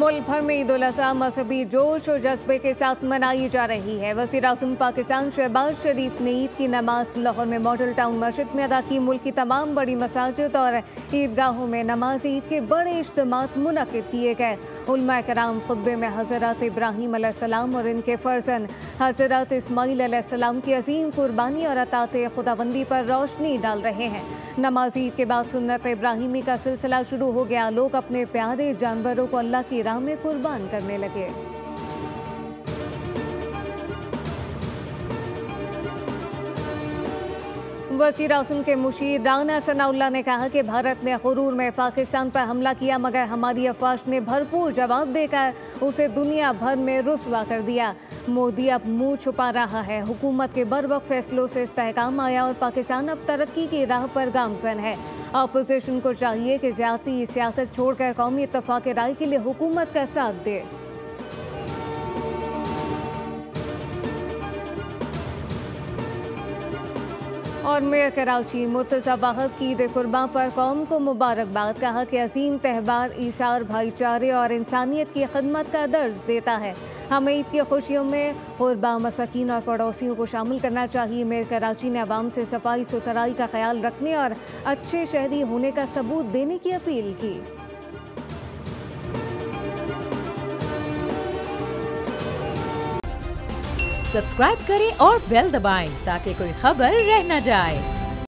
मुल्क भर में ईद उल अज़हा मजहबी जोश और जज्बे के साथ मनाई जा रही है। वज़ीर-ए-आज़म पाकिस्तान शहबाज शरीफ ने ईद की नमाज लाहौर में मॉडल टाउन मस्जिद में अदा की। मुल्क की तमाम बड़ी मसाजिद और ईदगाहों में नमाज ईद के बड़े इज्तिमात मुनक़िद किए गए। उलमाए कराम खुतबे में हज़रत इब्राहीम अलैहिस्सलाम और इनके फ़र्जंद हज़रत इस्माईल अलैहिस्सलाम की अजीम कुर्बानी और अतात खुदाबंदी पर रोशनी डाल रहे हैं। नमाज ईद के बाद सुन्नत इब्राहीमी का सिलसिला शुरू हो गया। लोग अपने प्यारे जानवरों को अल्लाह की राह में कुर्बान करने लगे। वज़ीर-ए-आज़म के मुशीर राना सनाउल्लाह ने कहा कि भारत ने गुरूर में पाकिस्तान पर हमला किया, मगर हमारी अफवाज ने भरपूर जवाब देकर उसे दुनिया भर में रुस्वा कर दिया। मोदी अब मुंह छुपा रहा है। हुकूमत के बरवक्त फैसलों से इस्तेहकाम आया और पाकिस्तान अब तरक्की की राह पर गामजन है। अपोजिशन को चाहिए कि ज़्यादती सियासत छोड़कर कौमी इत्तफाक राय के लिए हुकूमत का साथ दे। और मेयर कराची मुर्तज़ा वाहिद की ईद कुर्बान पर कौम को मुबारकबाद। कहा कि अजीम त्यौहार ईसार, भाईचारे और इंसानियत की खिदमत का दर्ज देता है। हमें ईद की खुशियों में गुरबा, मसाकीन और पड़ोसियों को शामिल करना चाहिए। मेयर कराची ने अवाम से सफाई सुथराई का ख्याल रखने और अच्छे शहरी होने का सबूत देने की अपील की। सब्सक्राइब करें और बेल दबाएं ताकि कोई खबर रह न जाए।